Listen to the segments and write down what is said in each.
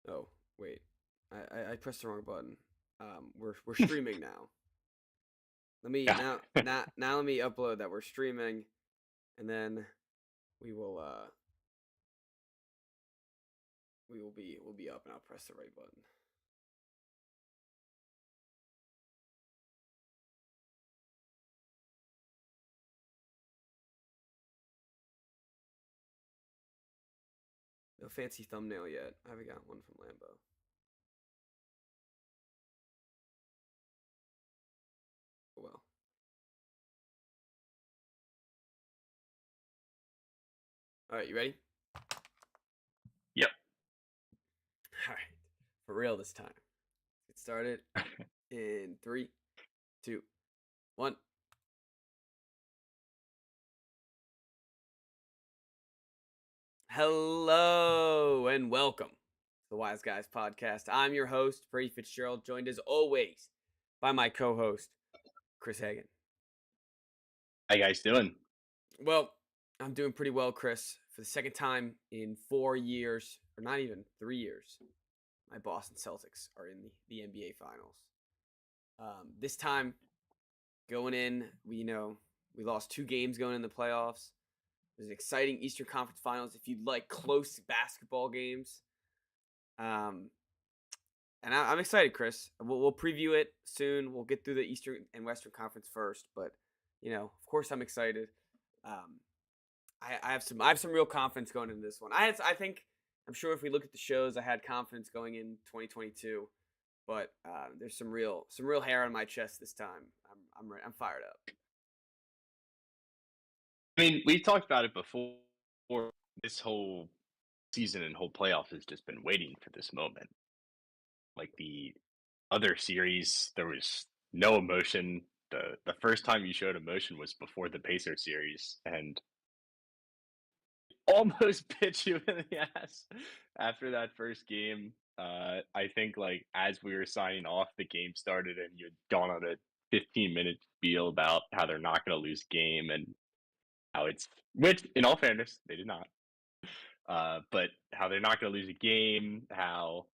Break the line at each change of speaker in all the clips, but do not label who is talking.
Oh, wait. I pressed the wrong button. We're streaming now. Let me
Yeah.
now let me upload that we're streaming, and then we will we'll be up, and I'll press the right button. No fancy thumbnail yet. I haven't got one from Lambo. Oh well. All right, you ready?
Yep.
All right, for real this time. Get started in 3, 2, 1. Hello and welcome to the Wise Guys podcast. I'm your host, Brady Fitzgerald, joined as always by my co-host, Chris Hagan.
How you guys doing?
Well, I'm doing pretty well, Chris. For the second time in 4 years, or not even 3 years, my Boston Celtics are in the NBA Finals. This time, going in, we lost 2 games going in the playoffs. There's an exciting Eastern Conference Finals. If you'd like close basketball games, and I'm excited, Chris. We'll preview it soon. We'll get through the Eastern and Western Conference first, but of course, I'm excited. I have some real confidence going into this one. I'm sure if we look at the shows, I had confidence going in 2022, but there's some real hair on my chest this time. I'm fired up.
I mean, we talked about it before. This whole season and whole playoff has just been waiting for this moment. Like the other series, there was no emotion. The first time you showed emotion was before the Pacer series, and almost bit you in the ass after that first game. I think like as we were signing off, the game started, and you had gone on a 15-minute spiel about how they're not going to lose game and how it's which, in all fairness, they did not. But how they're not going to lose a game, how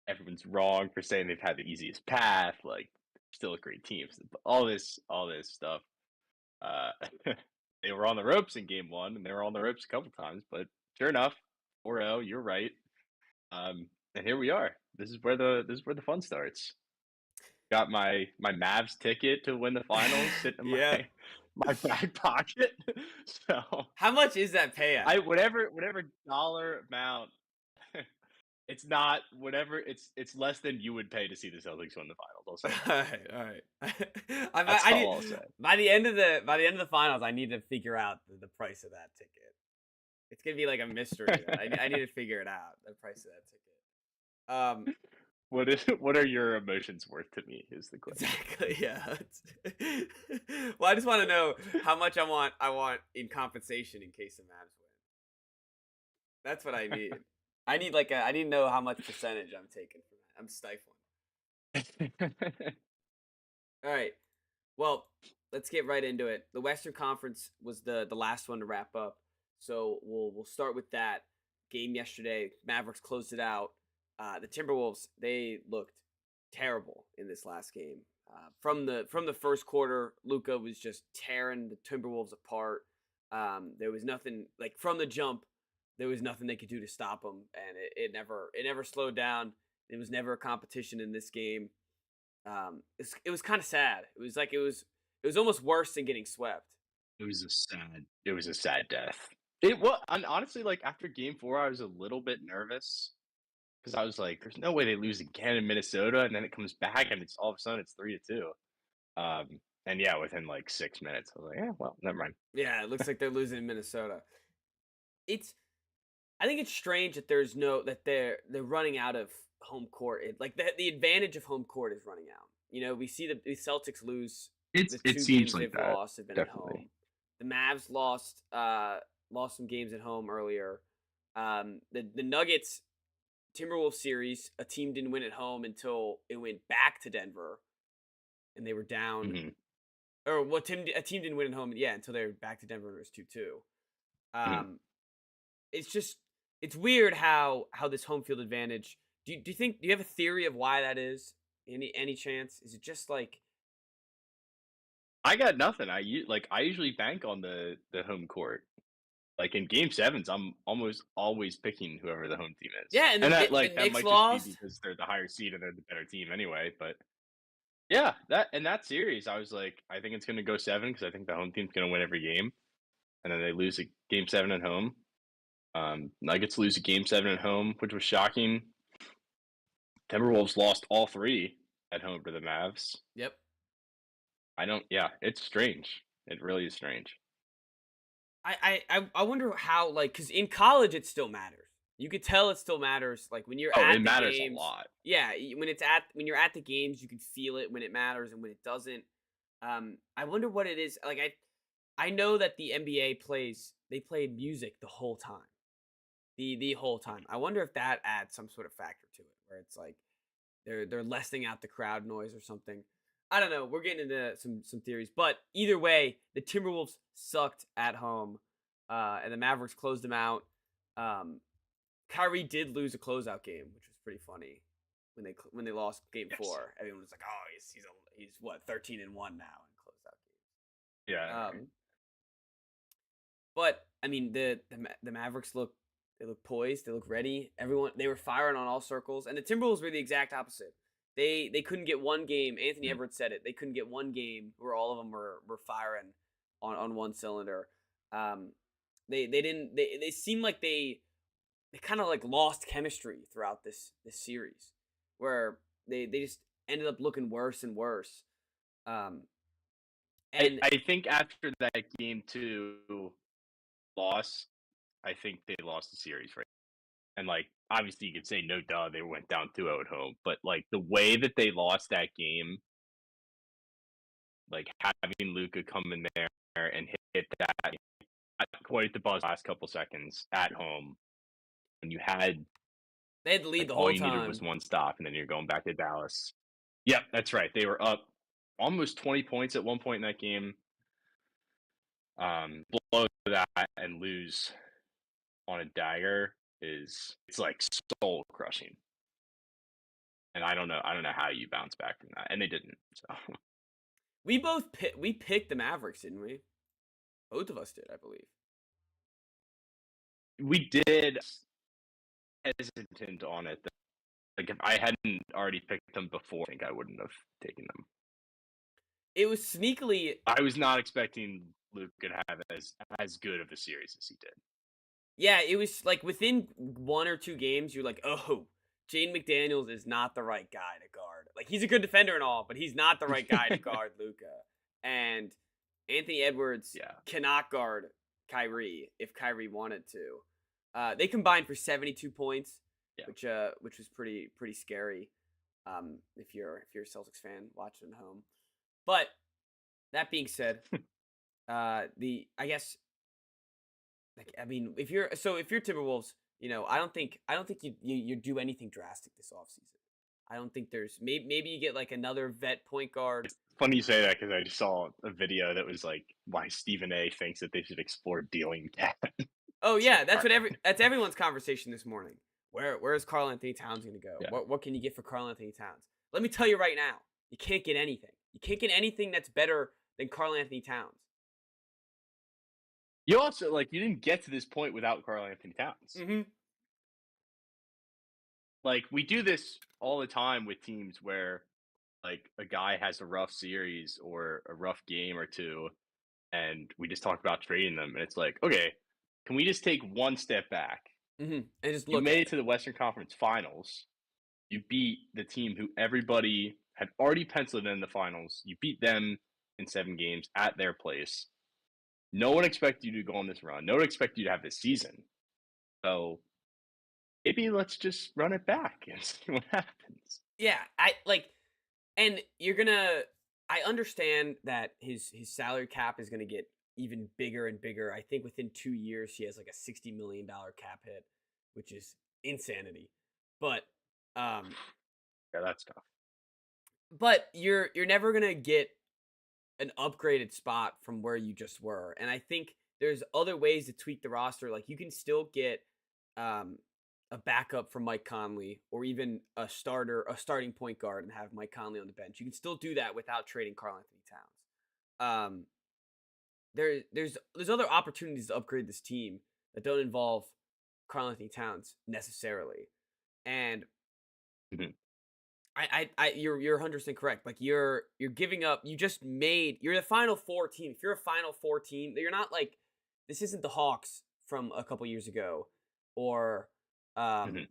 everyone's wrong for saying they've had the easiest path, like still a great team. All this stuff. Uh, they were on the ropes in game one, and they were on the ropes a couple times. But sure enough, 4-0. You're right. And here we are. This is where the fun starts. Got my Mavs ticket to win the finals sitting in
Yeah.
my back pocket. So
How much is that payout?
whatever dollar amount. It's not whatever. It's less than you would pay to see the Celtics win the finals. I'll say that.
All right.
That's
I need
all I'll say.
by the end of the finals, I need to figure out the price of that ticket. It's gonna be like a mystery. I need to figure it out. The price of that ticket.
What are your emotions worth to me? Is the question.
Exactly. Yeah. Well, I just want to know how much I want in compensation in case the Mavs win. That's what I need. I need to know how much percentage I'm taking from that. I'm stifling. All right. Well, let's get right into it. The Western Conference was the last one to wrap up, so we'll start with that game yesterday. Mavericks closed it out. The Timberwolves, they looked terrible in this last game. From the first quarter, Luka was just tearing the Timberwolves apart. There was nothing like from the jump. There was nothing they could do to stop them, and it never slowed down. It was never a competition in this game. It was kind of sad. It was almost worse than getting swept.
It was a sad death. It was, and honestly, like after game four, I was a little bit nervous because I was like, "There's no way they lose again in Minnesota," and then it comes back, and it's all of a sudden it's 3-2. And yeah, within like 6 minutes, I was like, "Yeah, well, never mind."
Yeah, it looks like they're losing in Minnesota. It's I think it's strange that there's no that they're running out of home court. Like the advantage of home court is running out. We see the Celtics lose the
It
two
seems
games
like
they've
that,
lost have been at home.
definitely.
The Mavs lost some games at home earlier. The Nuggets Timberwolves series, a team didn't win at home until it went back to Denver, and they were down.
Hmm.
Or a team didn't win at home, yeah, until they were back to Denver and it was 2-2.
Hmm.
Um, it's just it's weird how this home field advantage. Do you have a theory of why that is? Any chance? Is it just like
I got nothing. I usually bank on the home court. Like in game sevens, I'm almost always picking whoever the home team is,
yeah? And
and
the
that
Knicks
might just be
lost.
because they're the higher seed and they're the better team anyway. But yeah, that series, I was like, I think it's gonna go seven because I think the home team's gonna win every game, and then they lose a game seven at home. Nuggets lose a game seven at home, which was shocking. Timberwolves lost all three at home to the Mavs.
Yep.
I don't. Yeah, it's strange. It really is strange.
I wonder how, like, because in college it still matters. You could tell it still matters, like when you're
Oh,
at
it
the
matters a
games.
lot.
Yeah, when you're at the games, you can feel it when it matters and when it doesn't. I wonder what it is. Like I know that the NBA they played music the whole time, the whole time. I wonder if that adds some sort of factor to it, where it's like they're lessening out the crowd noise or something. I don't know. We're getting into some theories, but either way, the Timberwolves sucked at home, and the Mavericks closed them out. Um, Kyrie did lose a closeout game, which was pretty funny when they lost Game
Yes.
4. Everyone was like, "Oh, he's what 13-1 now in closeout
Yeah.
games." But I mean, the Mavericks look poised, they look ready. Everyone they were firing on all circles, and the Timberwolves were the exact opposite. They couldn't get one game. Anthony
Mhm.
Edwards said it. They couldn't get one game where all of them were firing on one cylinder. Um, they didn't. They seemed like they kind of like lost chemistry throughout this series, where they just ended up looking worse and worse. Um, and
I think after that game two loss, I think they lost the series, right? And like obviously you could say no duh, they went down 2-0 at home, but like the way that they lost that game, like having Luca come in there and hit that quite the buzz last couple seconds at home when you had
they had the lead
like
the
all
whole
you needed was
time.
one stop and then you're going back to Dallas. Yep, that's right. They were up almost 20 points at one point in that game. Blow that and lose on a dagger it's like soul crushing. And I don't know how you bounce back from that. And they didn't. So
We picked the Mavericks, didn't we? Both of us did, I believe.
we did hesitant on it. Like if I hadn't already picked them before, I think I wouldn't have taken them.
It was sneakily,
I was not expecting Luke could have as good of a series as he did.
yeah. It was like within 1 or 2 games, you're like, oh, Jane McDaniels is not the right guy to guard. Like he's a good defender and all, but he's not the right guy to guard Luca. And Anthony Edwards
Yeah.
cannot guard Kyrie if Kyrie wanted to. They combined for 72 points,
Yeah.
which was pretty scary. If you're a Celtics fan watching at home, but that being said, the I guess like I mean if you're Timberwolves, I don't think you do anything drastic this offseason. I don't think there's maybe you get like another vet point guard.
It's funny you say that because I just saw a video that was like why Stephen A thinks that they should explore dealing Cat.
Oh
It's
yeah,
like, all right.
that's everyone's conversation this morning. Where's Karl Anthony Towns going to go?
Yeah.
What can you get for Karl Anthony Towns? Let me tell you right now, you can't get anything. You can't get anything that's better than Karl Anthony Towns.
You also like you didn't get to this point without Karl Anthony Towns.
Mm-hmm.
Like we do this all the time with teams where like a guy has a rough series or a rough game or two, and we just talk about trading them, and it's like, okay, can we just take one step back?
Mm-hmm. And just
You
look
made
at
it
it.
to the Western Conference Finals. You beat the team who everybody had already penciled in the finals. You beat them in 7 games at their place. No one expected you to go on this run. No one expected you to have this season. So maybe let's just run it back and see what happens.
Yeah, I like, and you're gonna. I understand that his salary cap is gonna get even bigger and bigger. I think within 2 years he has like a $60 million cap hit, which is insanity. But um,
Yeah, that's tough.
you're never gonna get an upgraded spot from where you just were. And I think there's other ways to tweak the roster. Like you can still get a backup for Mike Conley, or even a starting point guard, and have Mike Conley on the bench. You can still do that without trading Karl Anthony Towns. There's other opportunities to upgrade this team that don't involve Karl Anthony Towns necessarily, and
Mhm.
you're 100% correct. Like you're giving up. You're the Final Four team. If you're a Final Four team, you're not like, this isn't the Hawks from a couple years ago, or um,
Mhm.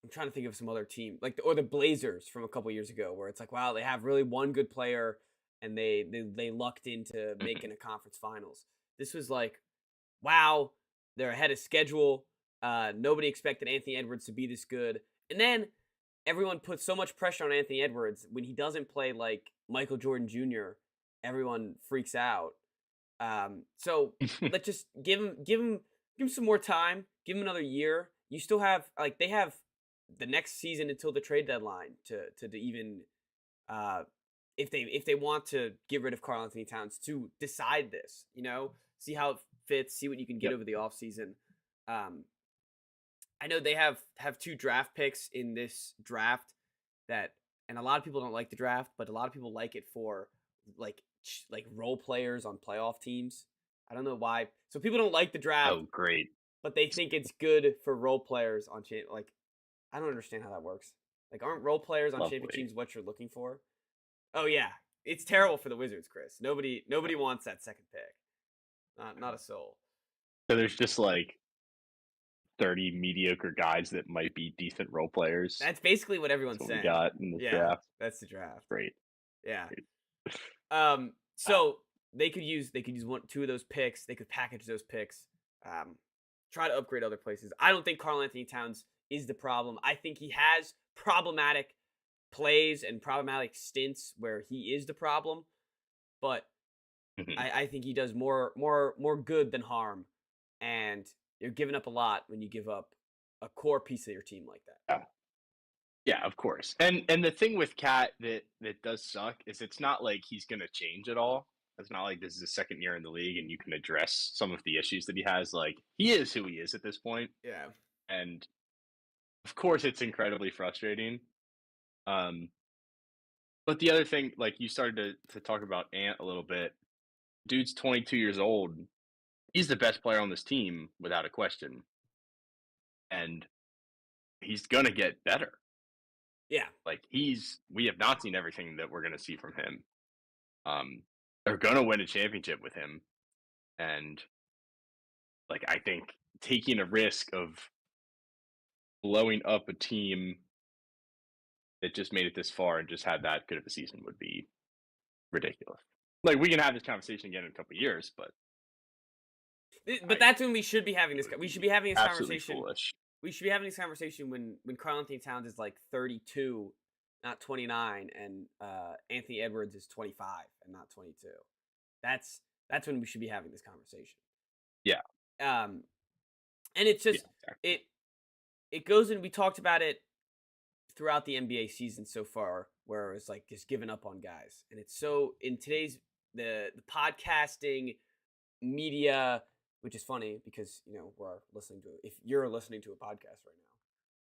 I'm trying to think of some other team or the Blazers from a couple years ago, where it's like, wow, they have really one good player, and they lucked into
Mhm.
making a conference finals. This was like, wow, they're ahead of schedule. Nobody expected Anthony Edwards to be this good, and then everyone puts so much pressure on Anthony Edwards when he doesn't play like Michael Jordan Jr. Everyone freaks out. So let's just give him some more time. Give him another year. You still have, like, they have the next season until the trade deadline to even uh if they want to get rid of Karl Anthony Towns, to decide this. See how it fits. See what you can get
Yep.
over the offseason. Um, I know they have 2 draft picks in this draft that, and a lot of people don't like the draft, but a lot of people like it for like role players on playoff teams. I don't know why. So people don't like the draft,
Oh, great.
but they think it's good for role players on like, I don't understand how that works. Like, aren't role players on championship
Lovely.
teams what you're looking for? Oh yeah, it's terrible for the Wizards, Chris. Nobody wants that second pick. Not a soul.
So there's just like 30 mediocre guys that might be decent role players.
That's basically what
That's
everyone's
what we
saying.
got in this
Yeah,
draft.
that's the draft.
Great.
Yeah.
Great.
So they could use 2 of those picks. They could package those picks. Um, Try to upgrade other places. I don't think Karl Anthony Towns is the problem. I think he has problematic plays and problematic stints where he is the problem, but
Mhm.
I think he does more good than harm. And you're giving up a lot when you give up a core piece of your team like that.
Yeah. Yeah, of course. And the thing with Cat that does suck is it's not like he's gonna change at all. It's not like this is his second year in the league and you can address some of the issues that he has. Like, he is who he is at this point,
Yeah.
and of course it's incredibly frustrating. Um, but the other thing, like you started to talk about Ant a little bit. Dude's 22 years old. He's the best player on this team without a question, and he's gonna get better.
Yeah.
Like, we have not seen everything that we're gonna see from him. Um, they're gonna win a championship with him, and like I think taking a risk of blowing up a team that just made it this far and just had that good of a season would be ridiculous. Like, we can have this conversation again in a couple of years, but
But
I
that's when we should be having
it
this.
would
We should
be
be having this
absolutely
conversation.
foolish.
We should be having this conversation when Karl Anthony Towns is like 32, not 29, and Anthony Edwards is 25 and not 22. That's when we should be having this conversation.
Yeah,
Um, and it's
yeah,
just
exactly.
it it goes in. We talked about it throughout the NBA season so far, where it's like just giving up on guys, and it's so in today's the podcasting media, which is funny because we're listening to, if you're listening to a podcast right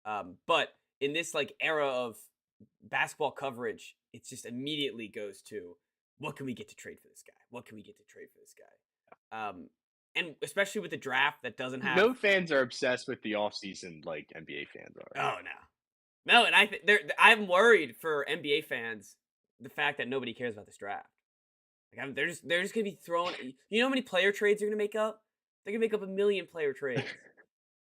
now. But in this like era of basketball coverage, it just immediately goes to, what can we get to trade for this guy? What can we get to trade for this guy? And especially with the draft that doesn't have.
No fans are obsessed with the offseason like NBA fans are.
Oh no, and I'm worried for NBA fans, the fact that nobody cares about this draft. Like, they're just gonna be throwing. You know how many player trades they're gonna make up? They're gonna make up a million player trades.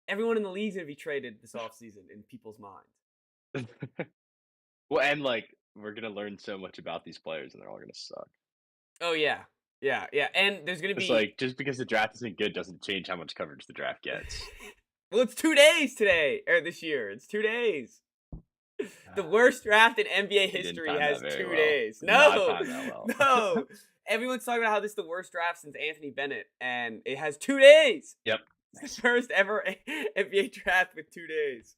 Everyone in the league's gonna be traded this offseason in people's minds.
Well, and like we're gonna learn so much about these players, and they're all gonna suck.
Oh yeah, yeah, yeah. And there's gonna
It's
be.
like just because the draft isn't good doesn't change how much coverage the draft gets.
Well, it's 2 days today or this year. It's 2 days. The worst draft in NBA
They didn't
history
time that
has
very
two
well.
days.
Did not
No,
time that well.
no. Everyone's talking about how this is the worst draft since Anthony Bennett, and it has 2 days.
Yep.
It's the first ever NBA draft with 2 days.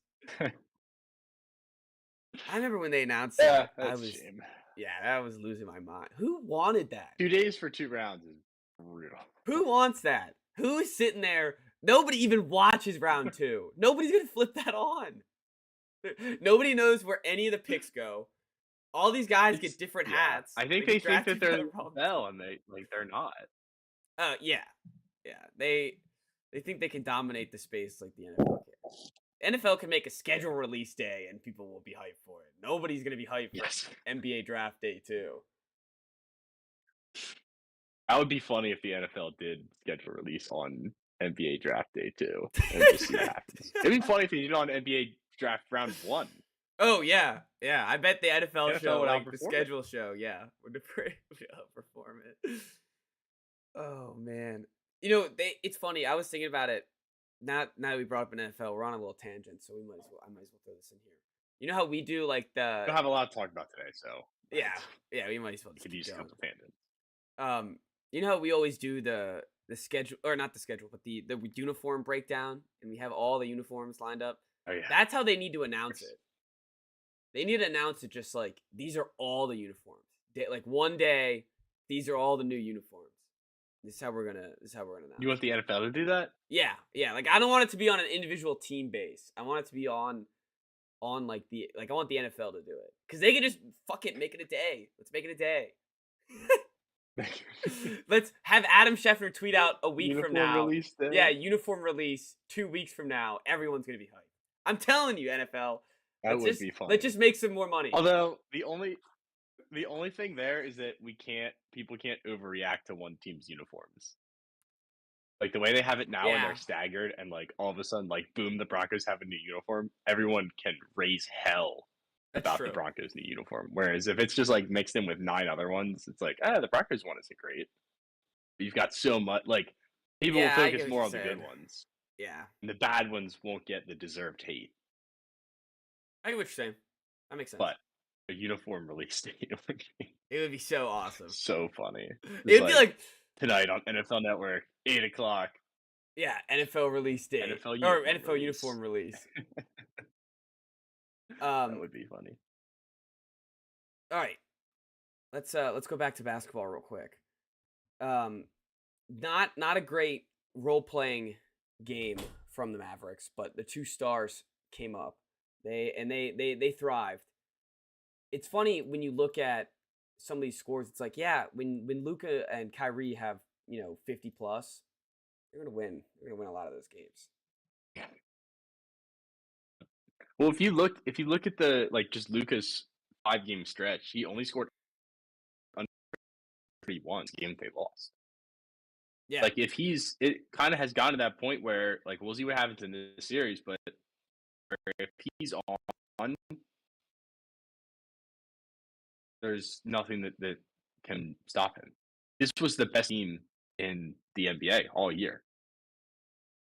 I remember when they announced
Yeah,
that. I
that's a
was,
shame.
yeah, I was losing my mind. Who wanted that?
2 days for 2 rounds is brutal.
Who wants that? Who is sitting there Nobody even watches round 2. Nobody's gonna flip that on. Nobody knows where any of the picks go. All these guys get
It's
different
yeah.
hats.
I think
They
they
get
think that
drafted by
they're
the
the
wrong team.
NFL and they're not.
Yeah, yeah. They think they can dominate the space like the NFL can. NFL can make a schedule release day and people will be hyped for it. Nobody's gonna be hyped for
Yes.
NBA draft day too.
That would be funny if the NFL did schedule release on NBA draft day too, and just see what happens. It'd be funny if they did it on NBA draft round 1.
Oh yeah, yeah. I bet the NFL
NFL
show,
would
like the
outperform it.
schedule show, yeah, would outperform it. Oh man, it's funny. I was thinking about it. Now that we brought up an NFL, we're on a little tangent, so I might as well throw this in here. You know how we do like
We don't have a lot to talk about today, so
yeah, yeah, we might as well
we
just
could
keep
use a
going.
couple tangents.
You know how we always do the schedule, or not the schedule, but the uniform breakdown, and we have all the uniforms lined up.
Oh yeah.
That's how they need to announce it. They need to announce it just like these are all the uniforms. Like one day, these are all the new uniforms. This is how we're gonna announce.
You want the NFL to do that?
Yeah, yeah. Like I don't want it to be on an individual team base. I want it to be on like I want the NFL to do it because they can just fuck it, make it a day. Let's make it a day. Let's have Adam Schefter tweet out a week from
Uniform
now.
release day?
Yeah, uniform release 2 weeks from now. Everyone's gonna be hyped. I'm telling you, NFL.
That would be fun.
Let's just make some more money.
Although the only thing there is that people can't overreact to one team's uniforms. Like the way they have it now and
Yeah,
they're staggered and like all of a sudden like boom the Broncos have a new uniform, everyone can raise hell
that's
about the
true.
Broncos new uniform. Whereas if it's just like mixed in with 9 other ones, it's like, the Broncos one isn't great. But you've got so much like people will
Yeah, I get
focus
what
more
you're
on the good
saying.
ones.
Yeah,
And the bad ones won't get the deserved hate.
I get what you're saying. That makes sense.
But a uniform release date would be
It would be so awesome.
so funny.
It'd be like
tonight on NFL Network, 8 o'clock.
yeah, NFL release date
NFL
or
uniform
NFL
release.
uniform release.
That would be funny.
All right, let's go back to basketball real quick. Not a great role playing game from the Mavericks, but the 2 stars came up. They thrived. It's funny when you look at some of these scores. It's like when Luka and Kyrie have 50 plus, they're gonna win. They're gonna win a lot of those games.
Well, if you look at the just Luka's 5-game stretch, he only scored under 31 games they lost.
Yeah,
Like it kind of has gotten to that point where we'll see what happens in this series, but if he's on, there's nothing that can stop him. This was the best team in the NBA all year.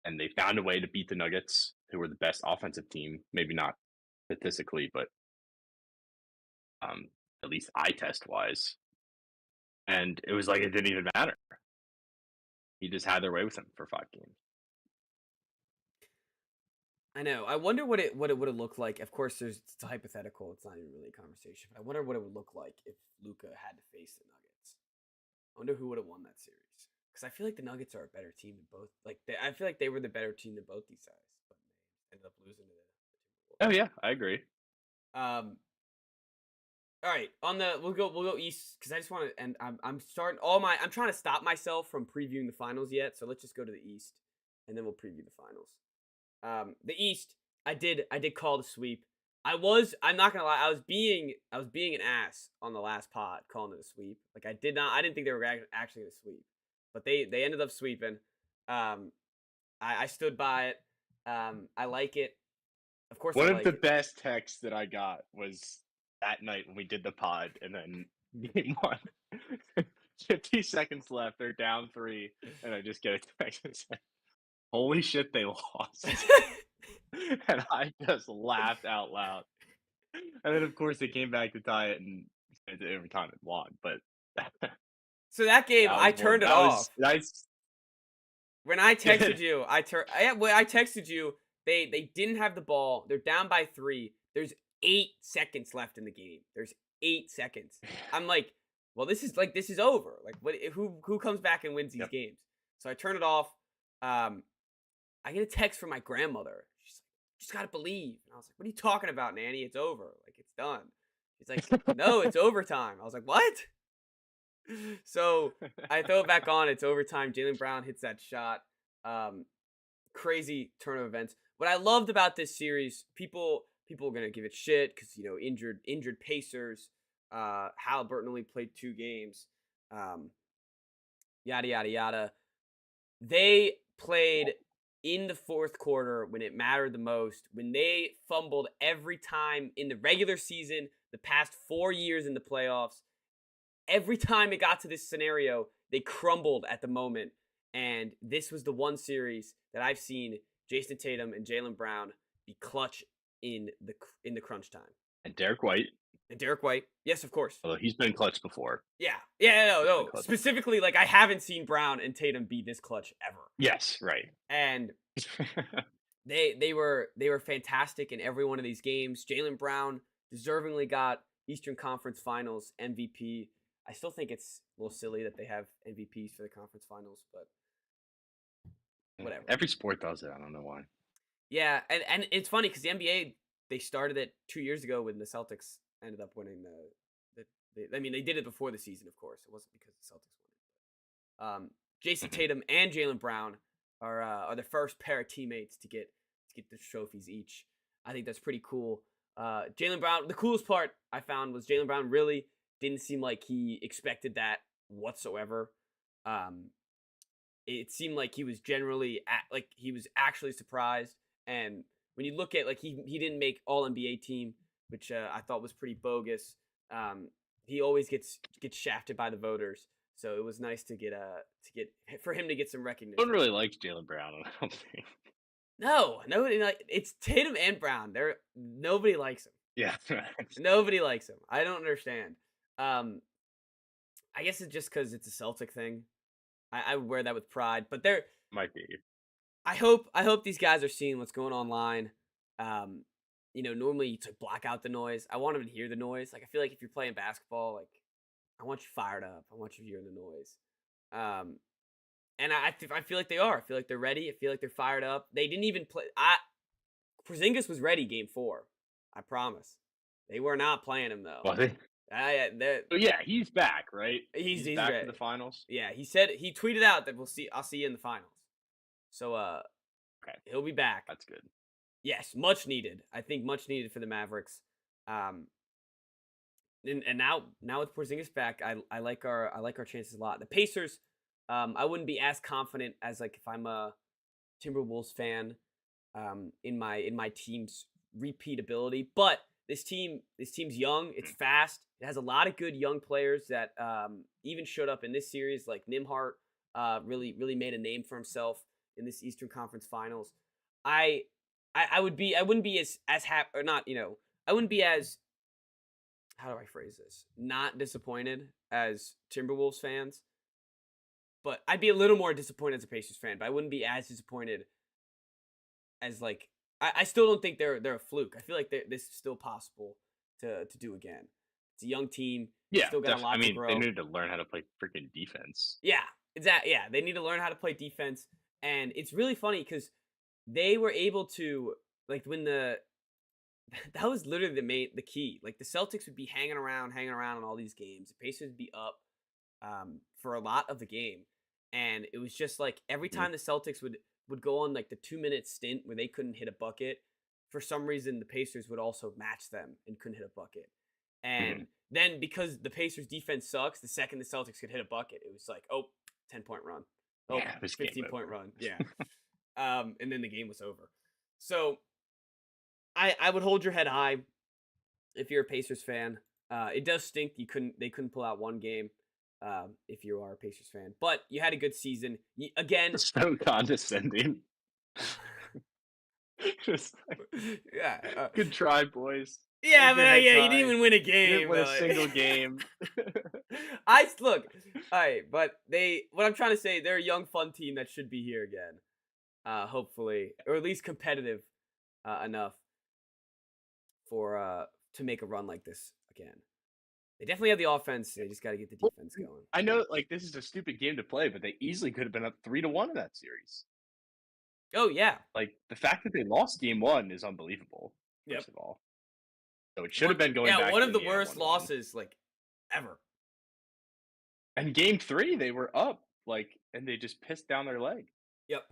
And they found a way to beat the Nuggets, who were the best offensive team, maybe not statistically, but at least eye test wise. And it was like it didn't even matter. He just had their way with him for 5 games.
I know. I wonder what it would have looked like. Of course, it's a hypothetical. It's not even really a conversation. But I wonder what it would look like if Luka had to face the Nuggets. I wonder who would have won that series. Because I feel like the Nuggets are a better team than both. I feel like they were the better team than both these guys, but they ended up losing to the Timberwolves.
Oh yeah, I agree.
All right, we'll go east because I just want to, and I'm trying to stop myself from previewing the finals yet. So let's just go to the East, and then we'll preview the finals. The East, I did call the sweep. I'm not gonna lie, I was being an ass on the last pod calling it a sweep. I didn't think they were actually gonna sweep, but they ended up sweeping. I stood by it. I like it. Of course,
One of the best texts that I got was that night when we did the pod, and then game 1, 50 seconds left, they're down 3, and I just get a text that said, "Holy shit, they lost!" And I just laughed out loud. And then, of course, they came back to tie it and sent it to overtime and won. But
so that game, I turned it off. When I texted you, I texted you. They didn't have the ball. They're down by 3. There's 8 seconds left in the game. There's 8 seconds. I'm like, well, this is over. Who comes back and wins these games? So I turned it off. I get a text from my grandmother. She's like, "Just gotta believe." And I was like, "What are you talking about, Nanny? It's over. Like it's done." She's like, "No, it's overtime." I was like, "What?" So I throw it back on. It's overtime. Jaylen Brown hits that shot. Um, Crazy turn of events. What I loved about this series, people are gonna give it shit because injured Pacers. Halliburton only played 2 games. Um, Yada yada yada. They played in the fourth quarter when it mattered the most. When they fumbled every time in the regular season, the past 4 years in the playoffs, every time it got to this scenario, they crumbled at the moment. And this was the one series that I've seen Jason Tatum and Jaylen Brown be clutch in the crunch time.
And Derek White,
And Derek White, yes, of course.
although he's been clutch before.
Yeah, no,
He's been
no.
clutch.
Specifically, like I haven't seen Brown and Tatum be this clutch ever.
Yes, right.
And they were fantastic in every one of these games. Jaylen Brown deservingly got Eastern Conference Finals MVP. I still think it's a little silly that they have MVPs for the conference finals, but whatever.
Every sport does it. I don't know why.
Yeah, and it's funny because the NBA, they started it 2 years ago when the Celtics ended up winning I mean, they did it before the season, of course. It wasn't because the Celtics won it. Jason Tatum and Jaylen Brown are the first pair of teammates to get the trophies each. I think that's pretty cool. Jaylen Brown, the coolest part I found was Jaylen Brown really didn't seem like he expected that whatsoever. It seemed like he was like he was actually surprised. And when you look at like he didn't make All NBA team, which I thought was pretty bogus. He always gets shafted by the voters, so it was nice to get for him to get some recognition.
No one really likes Jaylen Brown, I don't think.
No, nobody it's Tatum and Brown. Nobody likes him.
Yeah,
Nobody likes him. I don't understand. I guess it's just because it's a Celtic thing. I would wear that with pride, but
might be.
I hope these guys are seeing what's going online. Normally you block out the noise. I want them to hear the noise. Like I feel like if you're playing basketball, like I want you fired up. I want you hearing the noise. And I feel like they are. I feel like they're ready. I feel like they're fired up. They didn't even play. Porzingis was ready game 4. I promise. They were not playing him though.
Was he? Yeah, he's back, right?
He's
back
ready
for the finals.
Yeah, he tweeted out that I'll see you in the finals. So
okay,
he'll be back.
That's good.
Yes, much needed. I think much needed for the Mavericks. And now with Porzingis back, I like our chances a lot. The Pacers, I wouldn't be as confident as like if I'm a Timberwolves fan, in my team's repeatability. But this team's young. It's fast. It has a lot of good young players that even showed up in this series, like Nimhart. Really made a name for himself in this Eastern Conference Finals. I wouldn't be as happy or not. I wouldn't be as, how do I phrase this? Not disappointed as Timberwolves fans, but I'd be a little more disappointed as a Pacers fan. But I wouldn't be as disappointed as like I still don't think they're a fluke. I feel like this is still possible to do again. It's a young team.
Yeah,
still got a lot to grow.
They need to learn how to play freaking defense.
Yeah, exactly. Yeah, they need to learn how to play defense, and it's really funny because they were able to like when that was literally the key. Like the Celtics would be hanging around in all these games. The Pacers would be up for a lot of the game, and it was just like every time the Celtics would go on like the 2-minute stint where they couldn't hit a bucket, for some reason the Pacers would also match them and couldn't hit a bucket. And then because the Pacers defense sucks, the second the Celtics could hit a bucket, it was like, 10-point run. Oh,
yeah,
15-point run. Yeah. And then the game was over. So I would hold your head high if you're a Pacers fan. It does stink they couldn't pull out one game if you are a Pacers fan. But you had a good season. Again,
so condescending. Just
yeah.
Good try, boys.
Yeah, but you didn't even win a game.
You didn't win a single game.
Look, all right, but what I'm trying to say, they're a young, fun team that should be here again. Hopefully, or at least competitive enough to make a run like this again. They definitely have the offense. They just got to get the defense going.
I know, like this is a stupid game to play, but they easily could have been up 3-1 in that series.
Oh yeah.
Like, the fact that they lost game 1 is unbelievable,
Yep.
first of all. So it should have been going back
One
to
of the
Indiana
worst
1-1.
losses like ever.
And game 3, they were up, like, and they just pissed down their leg.
Yep.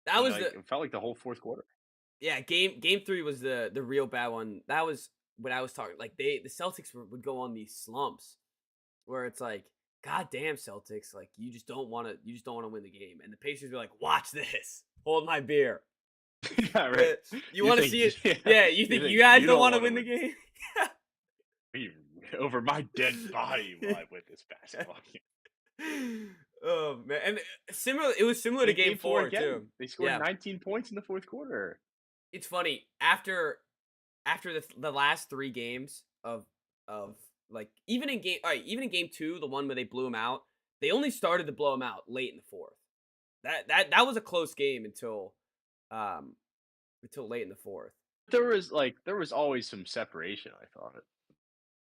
That
And,
was
like,
the
it felt like the whole 4th quarter.
yeah, game 3 was the real bad one. That was what I was talking like the Celtics would go on these slumps where it's like god damn Celtics, like you just don't want to win the game. And the Pacers were like, "Watch this. Hold my beer."
Yeah, right.
You want to see it?
Yeah,
Yeah, you
you
think
think
you guys
you
don't
don't
want to
wanna
win the
win
game?
me over my dead body while I win this basketball game.
Oh man, and similar. It was similar
And
to
in
game
game 4
four
again,
too.
they scored
Yeah,
19 points in the 4th quarter.
it's funny after the last three games of like even in game two, the one where they blew him out, they only started to blow him out late in the fourth. That was a close game um until late in the fourth.
There was always some separation, I thought,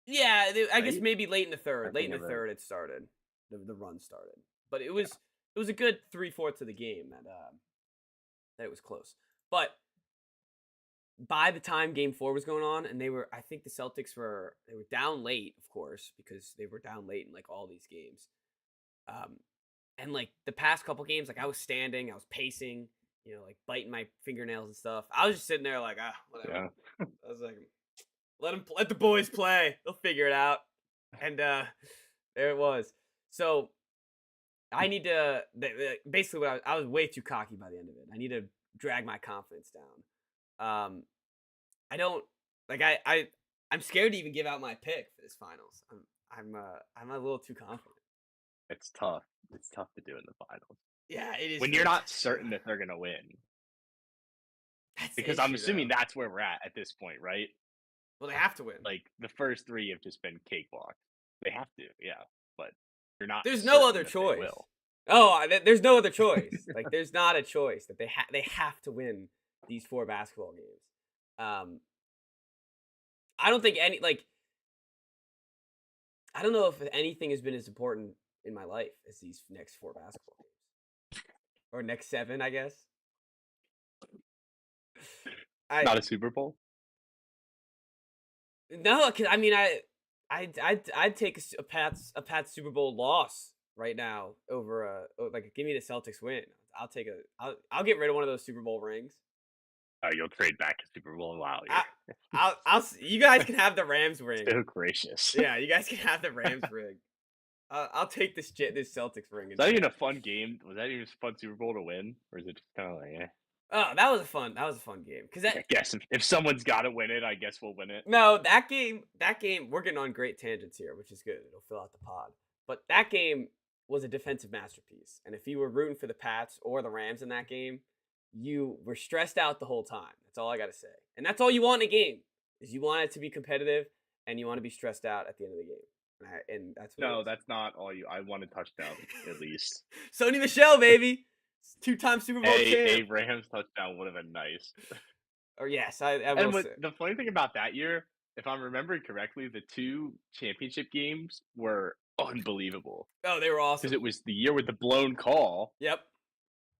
Yeah, I guess
right?
maybe late in the
Am I
third. Late in
thinking
the
of it?
third, it started. The run started, but
Yeah.
it was a good 3/4 of the game that it was close. But by the time game four was going on, and I think the Celtics they were down late, of course, because they were down late in like all these games. Um, and like the past couple games, like I was standing, I was pacing, like biting my fingernails and stuff. I was just sitting there like, whatever.
Yeah.
I was like, let the boys play, they'll figure it out. And there it was. So I need to basically I was way too cocky by the end of it. I need to drag my confidence down. I don't like I'm scared to even give out my pick for this finals. I'm a little too confident.
It's tough. It's tough to do in the finals.
Yeah, it is
When you're
very
not certain that they're gonna win.
that's the
Because I'm
issue
assuming
though.
that's where we're at this point, right?
Well, they have to win.
Like, the first 3 have just been cakewalk. They have to, yeah, but you're not
There's no
certain
other
that they
choice.
will.
Oh, there's no other choice. Like there's not a choice that they have to win these four basketball games. Um, I don't think any like I don't know if anything has been as important in my life as these next four basketball games or next seven, I guess. I
Not a Super Bowl?
No, cause I mean, I'd take a Pats Super Bowl loss right now over like give me the Celtics win. I'll get rid of one of those Super Bowl rings.
You'll trade back to Super Bowl. Wow,
I
you're
you guys can have the Rams ring.
so gracious.
Yeah, you guys can have the Rams ring. I'll take this Celtics ring
Is that even
instead.
a fun game? Was that even a fun Super Bowl to win? Or is it just kinda like, eh?
Oh, that was a fun game because
I guess if someone's gotta win it, I guess we'll win it.
no, that game, we're getting on great tangents here, which is good. It'll fill out the pod. But that game was a defensive masterpiece. And if you were rooting for the Pats or the Rams in that game, you were stressed out the whole time. That's all I got to say. And that's all you want in a game is you want it to be competitive and you want to be stressed out at the end of the game. And that's what it
No,
was.
that's not all you I want a touchdown, at least.
Sony Michelle, baby. Two-time Super Bowl
A
champ.
Rams touchdown would have been nice.
Or yes, I will
And what
say.
the funny thing about that year, if I'm remembering correctly, the 2 championship games were unbelievable.
Oh, they were
Because
awesome.
it was the year with the blown call
Yep.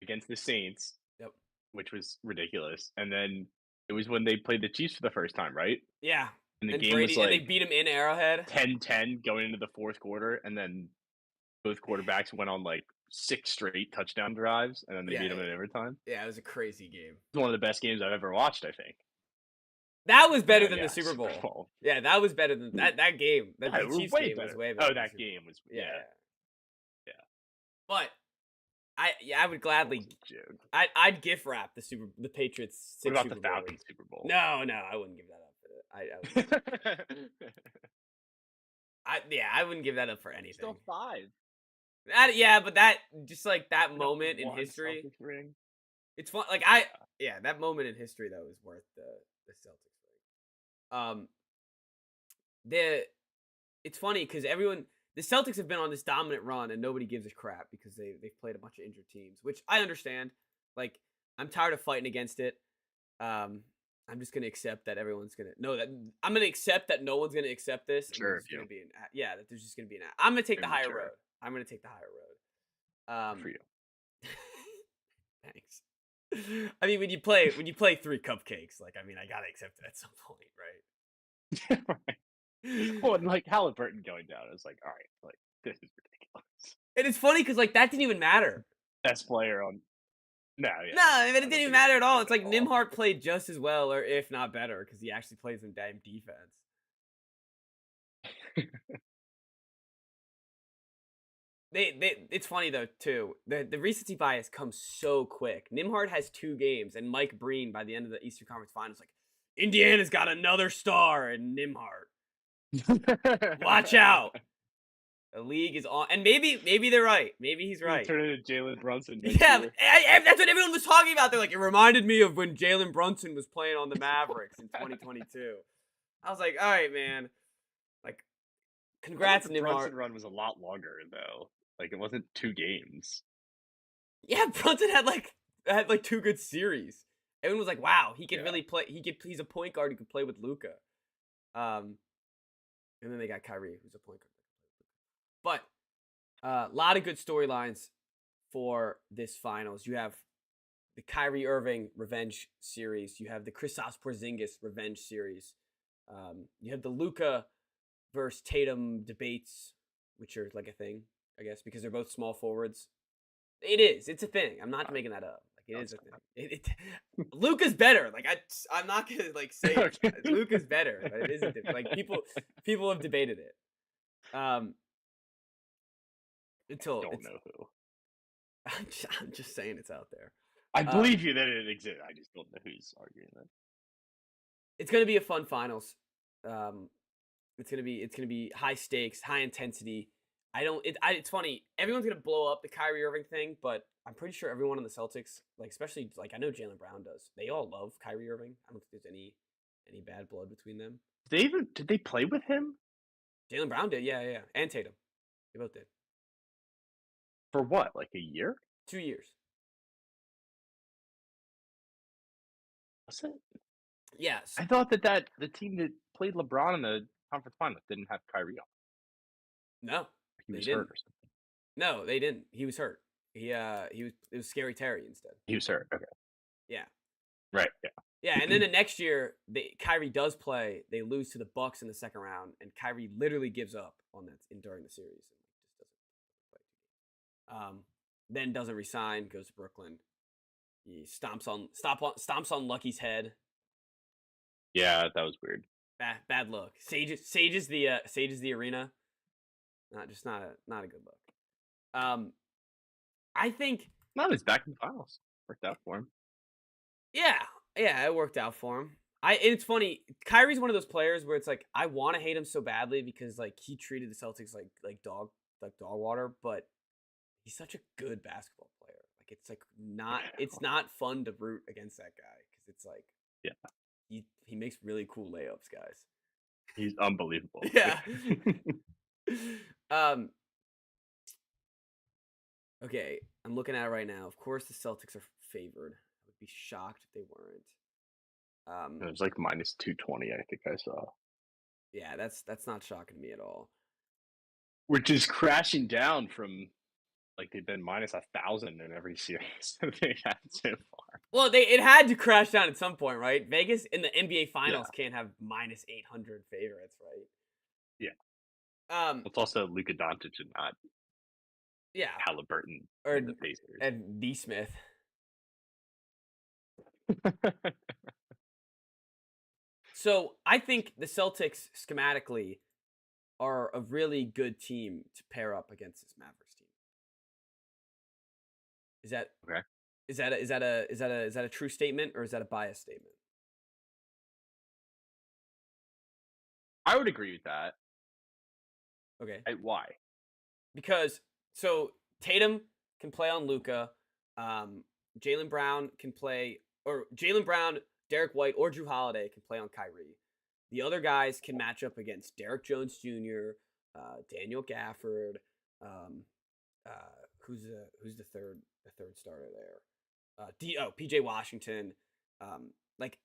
against the Saints,
Yep.
which was ridiculous, and then it was when they played the Chiefs for the first time, right?
Yeah.
And the
And
game was,
Brady and they
like,
beat him in Arrowhead.
10-10 going into the 4th quarter, and then both quarterbacks went on, like, 6 straight touchdown drives, and then they beat
Yeah.
them in overtime.
Yeah, it was a crazy game.
It's one of the best games I've ever watched, I think.
That was
And
better
then,
than the
yeah,
Super
Super
Bowl.
Bowl.
Yeah, that was better than that game.
Yeah,
The
we're
Chiefs
way
game was
better.
way better.
Oh,
Than the
that
Super
game was
Yeah,
yeah,
yeah.
yeah.
But I would
Super Bowl
gladly
was a joke.
I'd gift wrap the Patriots
What
six
about the
Super Bowl
Falcons
rings.
Super Bowl?
No, I wouldn't give that up for that. I wouldn't give that up for anything.
Still 5.
Yeah, but that just like that
You know,
moment in
1
history.
Celtics ring.
It's fun. Like
Yeah.
yeah, that moment in history though is worth the Celtics ring. The it's funny because the Celtics have been on this dominant run and nobody gives a crap because they've played a bunch of injured teams, which I understand. Like I'm tired of fighting against it. I'm just gonna accept that everyone's gonna know that I'm gonna accept that no one's gonna accept this. And
Sure
there's
of
gonna
you.
be that there's just gonna be an. I'm gonna take the
Very
higher
mature.
road. I'm gonna take the higher road.
Good for you.
Thanks. I mean, when you play three cupcakes, like I mean, I gotta accept it at some point,
Right.
right?
Well, and like Halliburton going down, I was like, all right, like this is ridiculous.
And it's funny because like that didn't even matter.
Best player on. No,
No,
yeah,
I mean, it
I
didn't
don't
even
think it
matter
was
at all.
good
It's
at
like
all.
Nimhart played just as well, or if not better, because he actually plays some damn defense. It's funny though too. The recency bias comes so quick. Nimhart has 2 games, and Mike Breen by the end of the Eastern Conference Finals like, Indiana's got another star, and Nimhart, watch out. The league is on, and maybe they're right. Maybe he's
You
right.
turn into Jalen Brunson next
Yeah,
year.
that's what everyone was talking about. They're like, it reminded me of when Jalen Brunson was playing on the Mavericks in 2022. I was like, all right, man. Like,
I thought
congrats,
the
Nimhart.
Brunson run was a lot longer though. Like it wasn't 2 games.
Yeah, Brunson had like 2 good series. Everyone was like, wow, he could
Yeah.
really play. He's a point guard who could play with Luca. And then they got Kyrie, who's a point guard. But a lot of good storylines for this finals. You have the Kyrie Irving revenge series. You have the Kristaps Porzingis revenge series. You have the Luca versus Tatum debates, which are like a thing, I guess, because they're both small forwards. It is. It's a thing. I'm not making that up. Like it is a thing. Luca's better. Like I'm not gonna like say it.
Okay.
Luca's better, but it isn't. Like people have debated it. Until
Don't
it's.
know who.
I'm just saying it's out there.
I
Um,
believe you that it exists. I just don't know who's arguing that.
it's gonna be a fun finals. Um, it's gonna be high stakes, high intensity. It's funny. Everyone's gonna blow up the Kyrie Irving thing, but I'm pretty sure everyone on the Celtics, like especially like I know Jalen Brown does. They all love Kyrie Irving. I don't think there's any bad blood between them.
Did they play with him
Jalen Brown did, yeah, and Tatum, they both did.
for what? Like a year?
2 years.
Was it?
Yes.
I thought that the team that played LeBron in the conference finals didn't have Kyrie on.
No,
He
they
was hurt
didn't.
or something.
No, they didn't. He was hurt. He was. It was Scary Terry instead.
He was hurt. Okay.
Yeah.
Right. Yeah.
Yeah, and then the next year, Kyrie does play. They lose to the Bucks in the second round, and Kyrie literally gives up on that during the series. And just doesn't play. Then doesn't resign, goes to Brooklyn. He stomps on Lucky's head.
Yeah, that was weird.
Bad look. Sages the arena. Not a good look. I think
No, he's back in the finals. Worked out for him.
yeah, it worked out for him. And it's funny. Kyrie's one of those players where it's like I want to hate him so badly because like he treated the Celtics like dog water, but he's such a good basketball player. Like it's not fun to root against that guy because it's like
Yeah,
he makes really cool layups, guys.
he's unbelievable.
Yeah. um. Okay, I'm looking at it right now. Of course, the Celtics are favored. I would be shocked if they weren't.
It was like minus 220. I think I saw,
Yeah, that's not shocking to me at all.
which is crashing down from like they've been minus 1,000 in every series that they've had so far.
Well, it had to crash down at some point, right? Vegas in the NBA Finals
Yeah.
can't have minus 800 favorites, right?
Yeah. It's also Luka Doncic and not
Yeah,
Halliburton
or
in the Pacers.
and D Smith. So I think the Celtics schematically are a really good team to pair up against this Mavericks team. Is that
Okay.
is that a true statement or is that a biased statement?
I would agree with that.
Okay.
Why?
Because so Tatum can play on Luca, Jalen Brown can play, or Jalen Brown, Derek White, or Drew Holiday can play on Kyrie. The other guys can match up against Derek Jones Jr., Daniel Gafford, who's the third starter there? PJ Washington. Like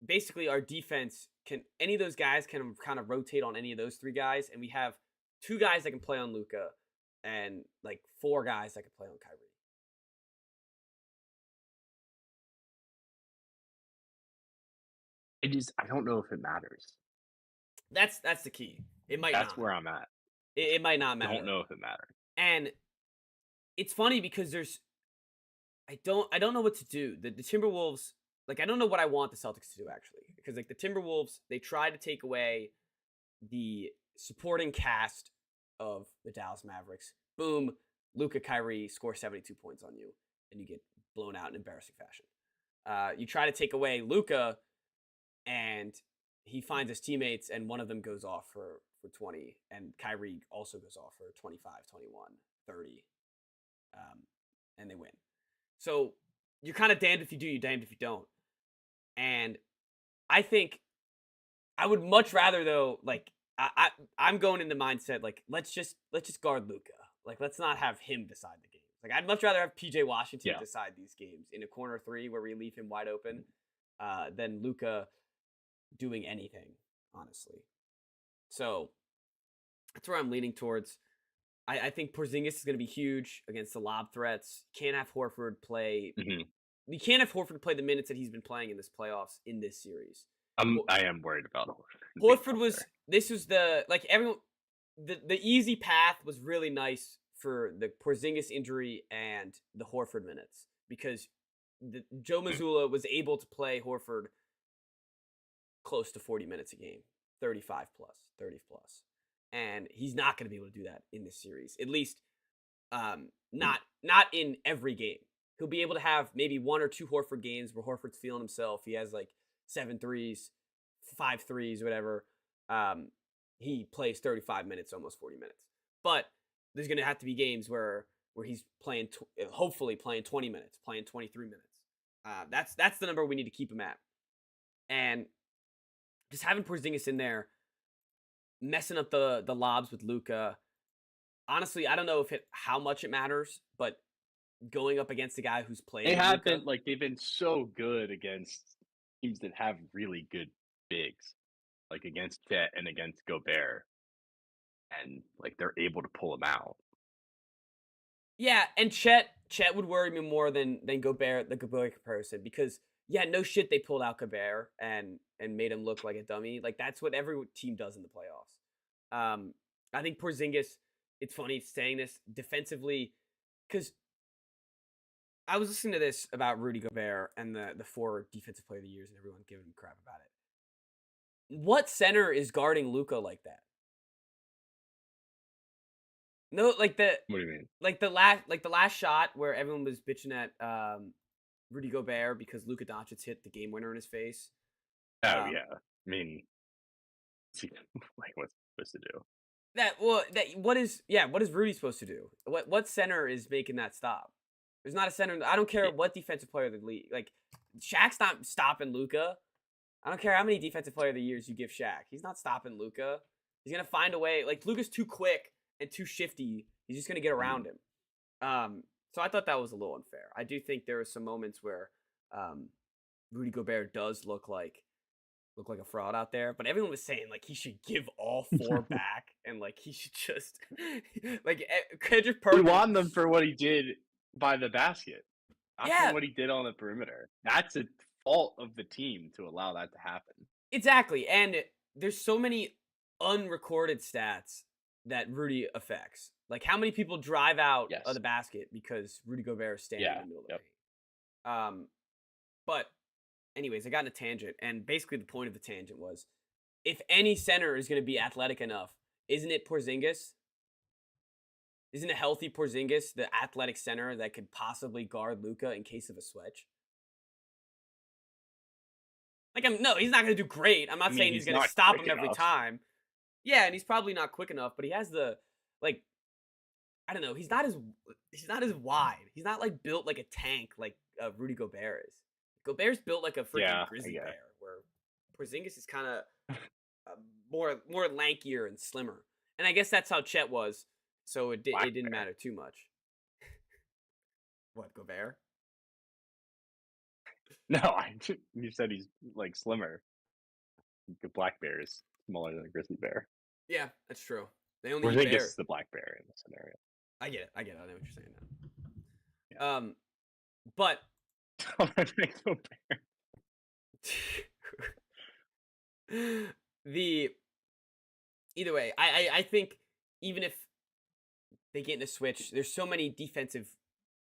basically our defense can any of those guys can kind of rotate on any of those 3 guys, and we have 2 guys that can play on Luca and like 4 guys that can play on Kyrie.
I don't know if it matters.
That's the key. It might
That's
not.
where I'm at.
It might not
Don't
matter.
know if it matters.
And it's funny because I don't know what to do. The Timberwolves, like, I don't know what I want the Celtics to do actually, because like the Timberwolves, they try to take away the supporting cast of the Dallas Mavericks. Boom, Luca, Kyrie score 72 points on you, and you get blown out in embarrassing fashion. You try to take away Luca, and he finds his teammates, and one of them goes off for 20, and Kyrie also goes off for 25, 21, 30, and they win. So you're kind of damned if you do, you're damned if you don't. And I think I would much rather though, like I'm going in the mindset like let's just guard Luca. Like let's not have him decide the game. Like I'd much rather have PJ Washington
Yeah.
decide these games in a corner three where we leave him wide open, than Luca doing anything, honestly. So that's where I'm leaning towards. I think Porzingis is going to be huge against the lob threats. Can't have Horford play.
Mhm.
We can't have Horford play the minutes that he's been playing in this playoffs in this series.
I am worried about Horford being
Horford
out
was
there.
this was the like everyone the easy path was really nice for the Porzingis injury and the Horford minutes because Joe Mazzulla was able to play Horford close to 40 minutes a game, 35 plus, 30 plus. And he's not going to be able to do that in this series. At least not in every game. He'll be able to have maybe one or two Horford games where Horford's feeling himself. He has like 7 threes, 5 threes, whatever. He plays 35 minutes, almost 40 minutes. But there's going to have to be games where he's playing, hopefully playing 20 minutes, playing 23 minutes. That's the number we need to keep him at. And just having Porzingis in there, messing up the lobs with Luca. Honestly, I don't know how much it matters, but going up against a guy who's played
They
with
have
Luca,
been they've been so good against teams that have really good bigs, like against Chet and against Gobert, and like they're able to pull them out.
yeah, and Chet would worry me more than Gobert, the Gobert comparison, because yeah, no shit, they pulled out Gobert and made him look like a dummy. Like that's what every team does in the playoffs. I think Porzingis. It's funny saying this defensively, because I was listening to this about Rudy Gobert and the 4 defensive player of the years and everyone giving him crap about it. What center is guarding Luca like that? No,
What do you mean?
the last shot where everyone was bitching at Rudy Gobert because Luka Doncic hit the game winner in his face.
Oh
Um,
yeah, I mean, like what's he supposed to do?
what is Rudy supposed to do? What center is making that stop? There's not a center. I don't care
Yeah,
what defensive player of the league. Like Shaq's not stopping Luka. I don't care how many defensive player of the years you give Shaq. He's not stopping Luka. He's gonna find a way. Like Luka's too quick and too shifty. He's just gonna get around
mhm.
him. So I thought that was a little unfair. I do think there are some moments where um, Rudy Gobert does look like a fraud out there, but everyone was saying like he should give all 4 back and like he should just like Kendrick
We
Perkins.
want them for what he did by the basket, not for
Yeah,
what he did on the perimeter. That's a fault of the team to allow that to happen.
exactly. And there's so many unrecorded stats that Rudy affects. Like how many people drive out of
Yes.
the basket because Rudy Gobert is standing in
Yeah.
the middle of the
Yep.
paint. But anyways, I got in a tangent, and basically the point of the tangent was, if any center is going to be athletic enough, isn't it Porzingis? Isn't a healthy Porzingis the athletic center that could possibly guard Luca in case of a switch? Like, no, he's not going to do great. I'm
I
not
mean,
saying he's
he's
going to
not
stop
quick
him every
enough.
time. Yeah, and he's probably not quick enough, but he has the like. I don't know. He's not as wide. He's not like built like a tank like Rudy Gobert is. Gobert's built like a freaking
Yeah, I
grizzly
get.
bear, where Porzingis is kind of more lankier and slimmer. And I guess that's how Chet was, so
Black
it didn't
bear.
matter too much. What, Gobert?
No, you said he's like slimmer. The black bear is smaller than a grizzly bear.
Yeah, that's true. They only
Or I
eat
think
bear.
it's the black bear in this scenario.
I get it. I get it. I know what you're saying
Yeah.
now. But
That makes no bear.
the either way, I think even if they get in a switch, there's so many defensive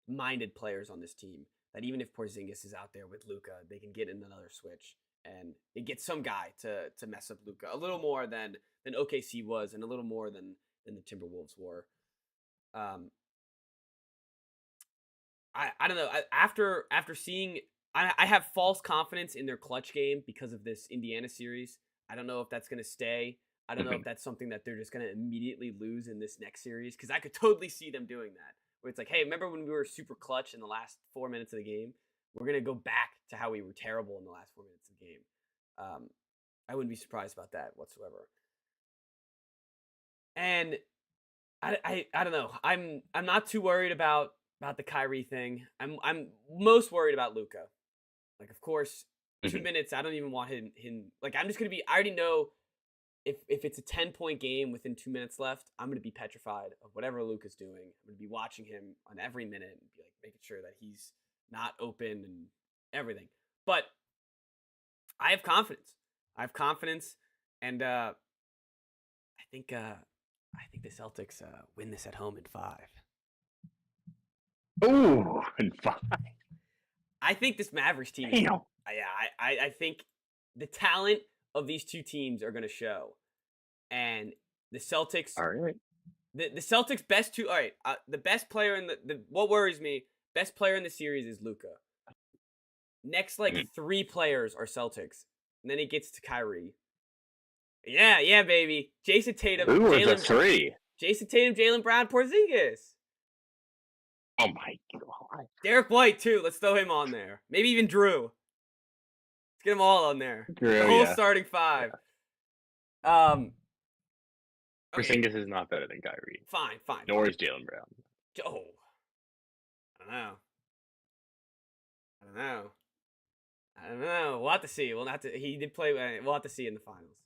minded players on this team that even if Porzingis is out there with Luca, they can get in another switch and it gets some guy to mess up Luca a little more than OKC was, and a little more than the Timberwolves were. Um, I don't know. After seeing, I have false confidence in their clutch game because of this Indiana series. I don't know if that's gonna stay. I don't know if
Mhm.
that's something that they're just gonna immediately lose in this next series, because I could totally see them doing that. Where it's like, hey, remember when we were super clutch in the last 4 minutes of the game? We're gonna go back to how we were terrible in the last 4 minutes of the game. Um, I wouldn't be surprised about that whatsoever. And I don't know. I'm not too worried about the Kyrie thing. I'm most worried about Luca. Like, of course, 2 minutes. I don't even want him. Like, I'm just gonna be. I already know if it's a 10-point game within 2 minutes left, I'm gonna be petrified of whatever Luca's doing. I'm gonna be watching him on every minute and be like making sure that he's not open and everything. But I have confidence. I have confidence, and I think the Celtics win this at home in 5.
Ooh, and five.
I think this Mavericks team is.
Damn.
Yeah, I think the talent of these two teams are going to show, and the Celtics,
All right.
the Celtics' best two. All right, the best player in the what worries me, best player in the series is Luca. Next, like
Mhm.
3 players are Celtics, and then it gets to Kyrie. Yeah, baby. Jason Tatum,
Who are the three?
Jalen Brown, Porzingis,
Oh my god.
Derek White too. Let's throw him on there. Maybe even Drew. Let's get them all on there. The
Drew,
whole
yeah.
starting 5.
Yeah.
Okay,
Porzingis is not better than Kyrie,
fine.
nor is Jalen Brown.
Oh, I don't know. I don't know. I don't know. We'll have to see. We'll have to. He did play. We'll have to see in the finals.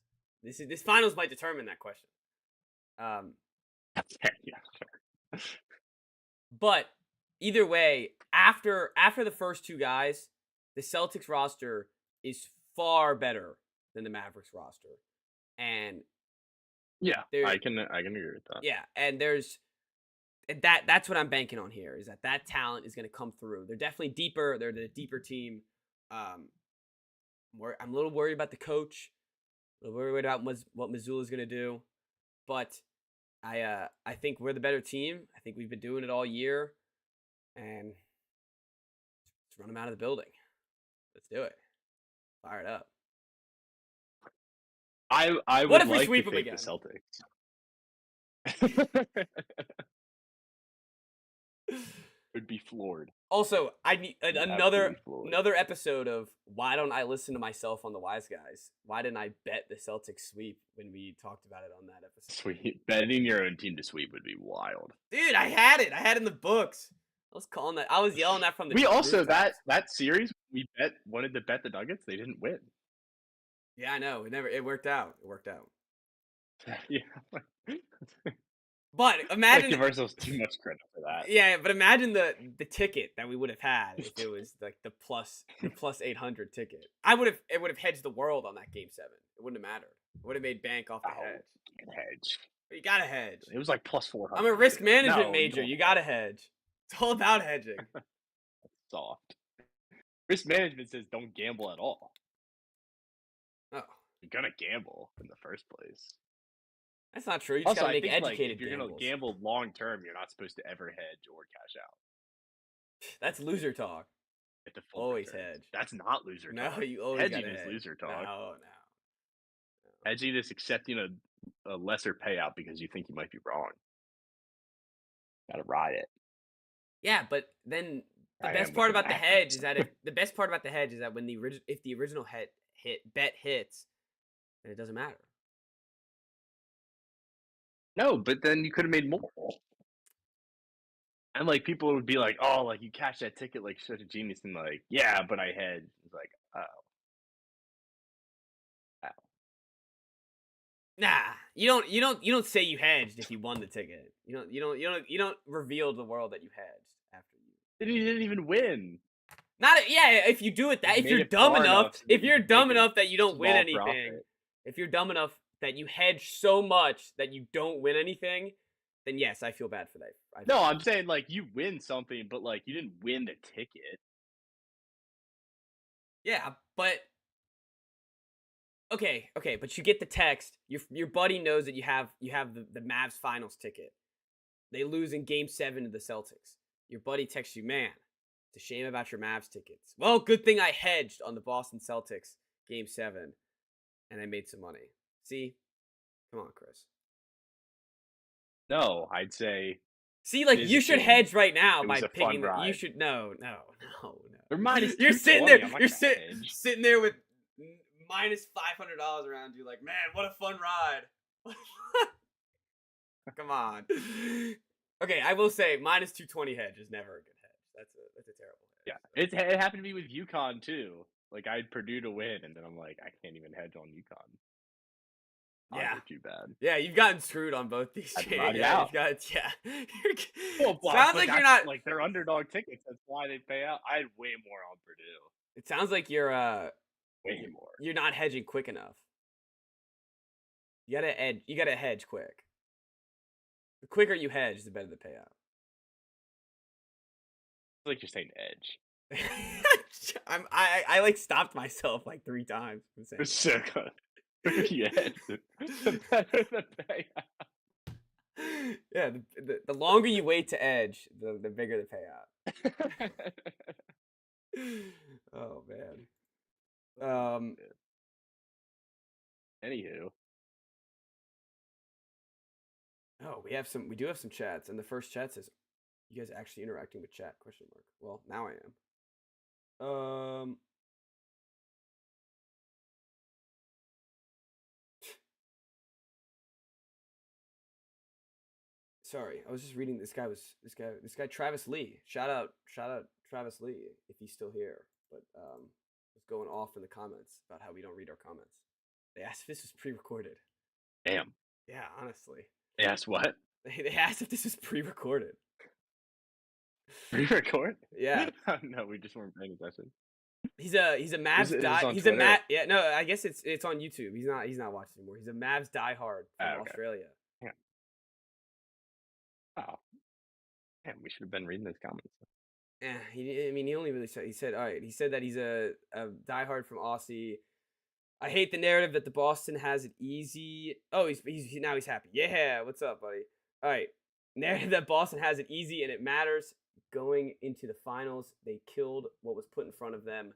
This finals might determine that question. Um,
Yeah, sure.
but either way, after the first 2 guys, the Celtics roster is far better than the Mavericks roster, and
Yeah,
there,
I can agree with that.
yeah, and that's what I'm banking on here, is that talent is going to come through. They're definitely deeper. They're the deeper team. Um, I'm a little worried about the coach. A little worried about what Missoula is going to do, but I think we're the better team. I think we've been doing it all year, and let's run them out of the building. Let's do it. Fire it up.
I
What
would
if we
like to
sweep them
think the
again?
Celtics. Would be floored.
Also, I need
Be
another
absolutely floored.
another episode of why don't I listen to myself on the Wise Guys? Why didn't I bet the Celtics sweep when we talked about it on that episode?
Sweep. Betting your own team to sweep would be wild.
Dude, I had it. I had it in the books. I was calling that. I was yelling that from the
We also
rooftops.
that series we wanted to bet the Nuggets. They didn't win.
Yeah, I know. It worked out. It worked out.
Yeah.
But
Like
imagine,
give ourselves too much credit for that.
yeah, but imagine the ticket that we would have had if it was like the plus 800 ticket. It would have hedged the world on that game 7. It wouldn't have mattered. It would have made bank off the
Oh,
hedge.
can't hedge.
But you gotta hedge.
It was like plus 400.
I'm a risk management
No,
major. You gotta hedge. It's all about hedging.
soft. Risk management says don't gamble at all.
Oh,
You're gonna gamble in the first place.
that's not true. You just
Also,
gotta
I
make
think like
educated
if you're gonna
gambles.
gamble long term, you're not supposed to ever hedge or cash out.
That's loser talk.
Get the full
Always
returns.
hedge.
That's not loser
No,
talk.
you always
Hedging
gotta
is
hedge.
loser talk.
No.
Hedging is accepting a lesser payout because you think you might be wrong. Gotta ride it.
Yeah, but then the
I
best
am
part
with the
about the hedge
Mavericks.
is that when if the original bet hits, then it doesn't matter.
No, but then you could have made more. And like people would be like, "Oh, like you cashed that ticket like such a genius," and like, "Yeah, but I hedged." It's like, oh, wow.
Nah, you don't say you hedged if you won the ticket. You don't reveal to the world that you hedged after you.
He didn't even win.
Not yeah, if you do it that
He
if
made
you're
it
dumb
far
enough,
enough so that you could make a
that you don't win
small
anything,
profit.
If you're dumb enough that you hedge so much that you don't win anything, then yes, I feel bad for that.
No, I'm saying like you win something, but like you didn't win the ticket.
Yeah, but okay, but you get the text. Your buddy knows that you have the Mavs finals ticket. They lose in Game 7 to the Celtics. Your buddy texts you, man, it's a shame about your Mavs tickets. Well, good thing I hedged on the Boston Celtics Game 7, and I made some money. See? Come on, Chris.
No, I'd say
See, like,
it is
you
a
should
shame.
hedge right now
It
by
was a fun
picking the, you
ride.
should, no.
They're minus
You're sitting there,
220. I'm not
you're
gonna hedge.
sitting there with minus $500 around you, like, man, what a fun ride. Come on. Okay, I will say minus 220 hedge is never a good hedge. That's a terrible hedge.
Yeah, it happened to me with UConn too. Like I had Purdue to win, and then I'm like, I can't even hedge on UConn.
Yeah,
too bad.
Yeah, you've gotten screwed on both these.
Out.
Yeah.
Well,
Sounds like you're not
like they're underdog tickets. That's why they pay out. I had way more on Purdue.
It sounds like you're
Way more.
You're not hedging quick enough. You gotta hedge quick. The quicker you hedge, the better the payout.
It's like you're saying edge.
I like stopped myself like 3 times from saying
It's so good. You hedge, the better the payout.
Yeah, the longer you wait to edge, the bigger the payout. Oh man.
Anywho.
Oh, we do have some chats, and the first chat says, "You guys actually interacting with chat?" ? Well, now I am. Sorry, I was just reading. This guy Travis Lee. Shout out Travis Lee if he's still here. But was going off in the comments about how we don't read our comments. They asked if this was pre-recorded.
Damn.
Yeah, honestly.
They asked what?
They asked if this was pre-recorded.
Pre-record?
Yeah.
No, we just weren't paying attention.
He's a Mavs die. He's
Twitter?
a Mavs. Yeah, no, I guess it's on YouTube. He's not watching anymore. He's a Mavs diehard from Australia.
Yeah. Oh. Damn, we should have been reading those comments.
Yeah, he only really said, he said, all right, he said that he's a diehard from Aussie. I hate the narrative that the Boston has it easy. Oh, now he's happy. Yeah, what's up, buddy? All right, narrative that Boston has it easy and it matters. Going into the finals, they killed what was put in front of them,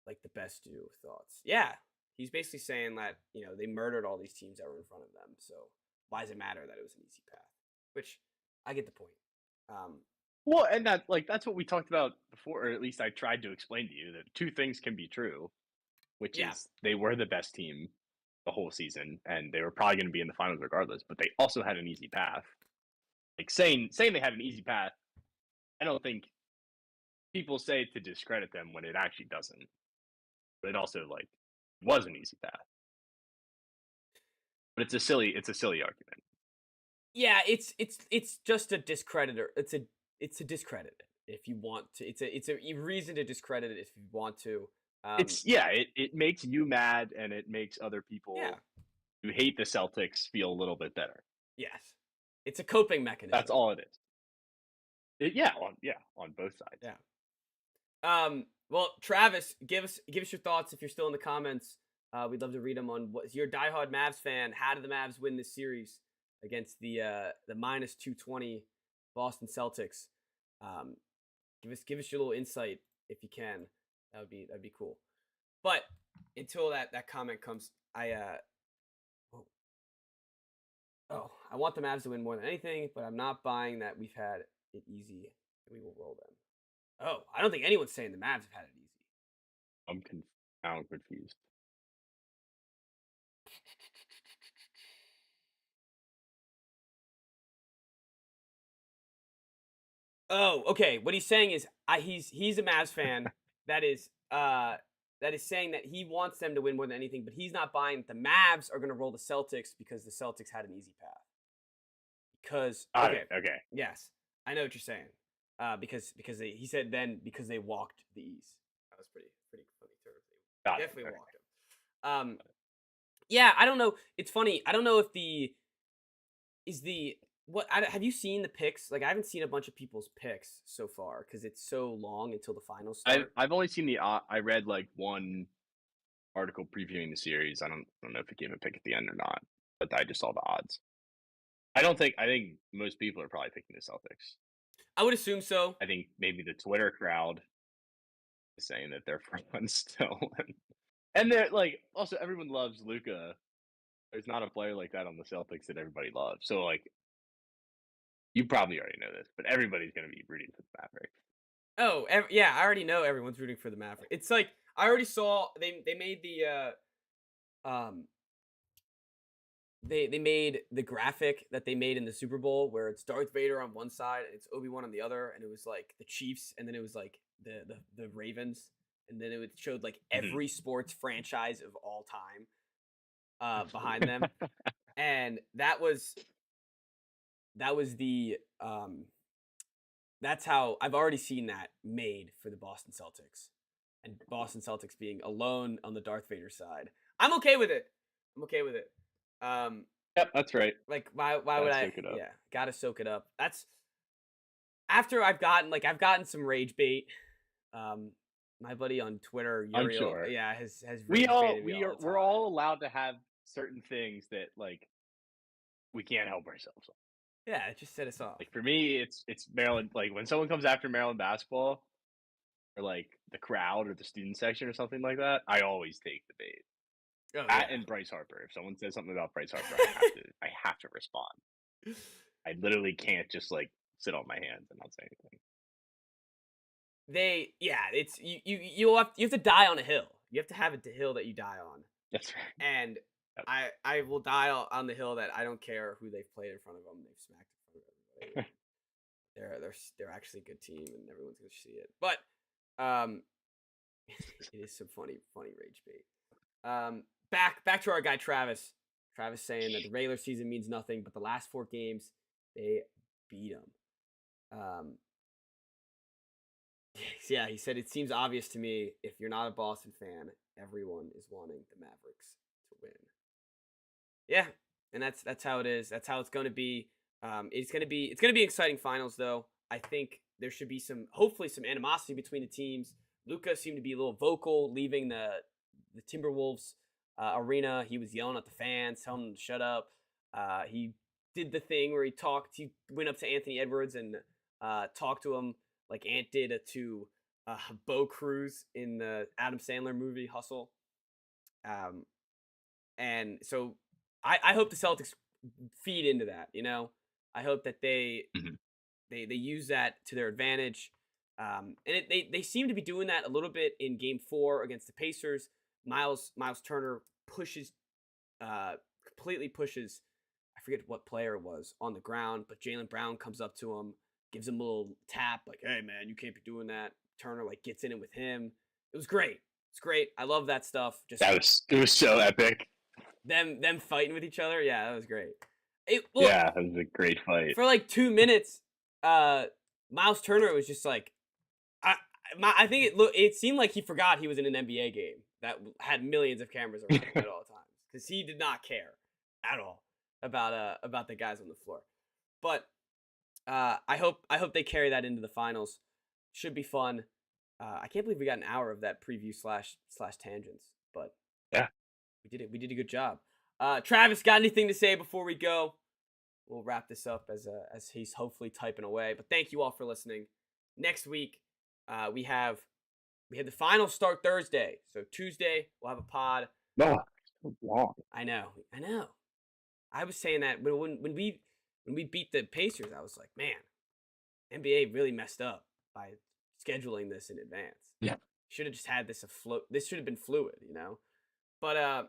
like the best do. Thoughts? Yeah, he's basically saying that they murdered all these teams that were in front of them. So why does it matter that it was an easy path? Which I get the point.
Well, and that's what we talked about before, or at least I tried to explain to you that 2 things can be true, which is they were the best team the whole season, and they were probably going to be in the finals regardless. But they also had an easy path. Like saying they had an easy path, I don't think people say it to discredit them when it actually doesn't. But it also was an easy path. But it's a silly argument.
Yeah, it's just a discreditor. It's a discredit it if you want to. It's a reason to discredit it if you want to.
It makes you mad, and it makes other people who hate the Celtics feel a little bit better.
Yes, it's a coping mechanism.
That's all it is. On both sides.
Yeah. Well, Travis, give us your thoughts if you're still in the comments. We'd love to read them on what you're a diehard Mavs fan. How did the Mavs win this series against the minus 220 Boston Celtics? Give us your little insight if you can. That'd be cool. But until that comment comes, I want the Mavs to win more than anything, but I'm not buying that we've had it easy and we will roll them. Oh, I don't think anyone's saying the Mavs have had it easy.
I'm confused.
Oh, okay. What he's saying is he's a Mavs fan that is saying that he wants them to win more than anything, but he's not buying that the Mavs are going to roll the Celtics because the Celtics had an easy path. Because yes, I know what you're saying. Because he said then because they walked the East. That was pretty funny term. Definitely walked them. Yeah, I don't know. It's funny. I don't know if the is the what have you seen the picks? Like I haven't seen a bunch of people's picks so far because it's so long until the finals start.
I've only seen I read like one article previewing the series. I don't know if it gave a pick at the end or not, but I just saw the odds. I think most people are probably picking the Celtics.
I would assume so.
I think maybe the Twitter crowd is saying that they're front still, and they're like also everyone loves Luca. There's not a player like that on the Celtics that everybody loves. So like you probably already know this, but everybody's going to be rooting for the Mavericks.
Oh, yeah, I already know everyone's rooting for the Mavericks. It's like I already saw they made the um they made the graphic that they made in the Super Bowl where it's Darth Vader on one side and it's Obi-Wan on the other, and it was like the Chiefs, and then it was like the Ravens, and then it showed like
Mhm.
every sports franchise of all time behind them. And that was the that's how I've already seen that made for the Boston Celtics. And Boston Celtics being alone on the Darth Vader side. I'm okay with it. I'm okay with it. Um
Yep, that's right.
like why would
Gotta
I
soak it up.
yeah, got to soak it up. That's after I've gotten some rage bait. Um my buddy on Twitter,
I'm
Uriel,
sure.
yeah, has rage baited me all the
We're
time.
all allowed to have certain things that like we can't help ourselves on.
Yeah, it just set us off.
Like for me, it's Maryland. Like when someone comes after Maryland basketball, or like the crowd or the student section or something like that, I always take the bait.
Oh
That
yeah.
and Bryce Harper. If someone says something about Bryce Harper, I have to respond. I literally can't just like sit on my hands and not say anything.
It's you have to die on a hill. You have to have a hill that you die on.
That's right.
And
Yep.
I will die on the hill that I don't care who they've played in front of them. They've smacked in front of everybody. They're actually a good team, and everyone's gonna see it. But um, it is some funny rage bait. Back to our guy Travis. Travis saying that the regular season means nothing, but the last 4 games they beat him. Um, yeah, he said it seems obvious to me if you're not a Boston fan, everyone is wanting the Mavericks to win. Yeah, and that's how it is. That's how it's going to be. It's gonna be exciting finals though. I think there should be hopefully some animosity between the teams. Luca seemed to be a little vocal, leaving the Timberwolves arena. He was yelling at the fans, telling them to shut up. He did the thing where he went up to Anthony Edwards and talked to him like Ant did to Bo Cruz in the Adam Sandler movie Hustle. Um, and so I hope the Celtics feed into that. I hope that they
Mhm.
they use that to their advantage. And they seem to be doing that a little bit in Game 4 against the Pacers. Miles Turner completely pushes. I forget what player it was on the ground, but Jaylen Brown comes up to him, gives him a little tap, like, "Hey man, you can't be doing that." Turner like gets in it with him. It was great. It's great. I love that stuff. Just
It was so epic.
them fighting with each other. Yeah, that was great. Well,
Yeah, it was a great fight.
for like 2 minutes, uh, Miles Turner was just like, I think it seemed like he forgot he was in an NBA game that had millions of cameras around him at all times because he did not care at all about the guys on the floor. But I hope they carry that into the finals. Should be fun. I can't believe we got an hour of that preview slash tangents, but
Yeah.
we did it. We did a good job. Travis, got anything to say before we go? We'll wrap this up as he's hopefully typing away. But thank you all for listening. Next week, we have the finals start Thursday, so Tuesday we'll have a pod.
No, so long.
I know. I was saying that when we beat the Pacers, I was like, man, NBA really messed up by scheduling this in advance.
Yeah.
Should have just had this afloat. This should have been fluid. But all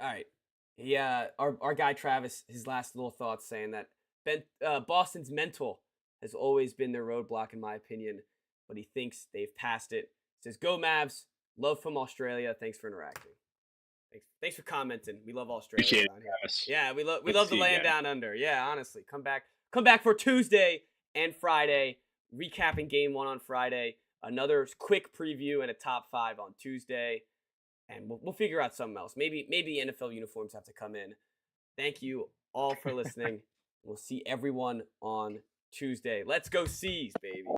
right. Our guy Travis, his last little thoughts saying that Boston's mental has always been their roadblock, in my opinion, but he thinks they've passed it. Says, "Go Mavs! Love from Australia. Thanks for interacting. Thanks for commenting. We love Australia
Appreciate it,
around here.
Travis.
Yeah, we
Good to
love the
see you
land
again.
down under. Yeah, honestly, come back for Tuesday and Friday, recapping Game 1 on Friday. another quick preview and a top 5 on Tuesday, and we'll figure out something else. Maybe NFL uniforms have to come in. Thank you all for listening. We'll see everyone on Tuesday. Let's go C's, baby.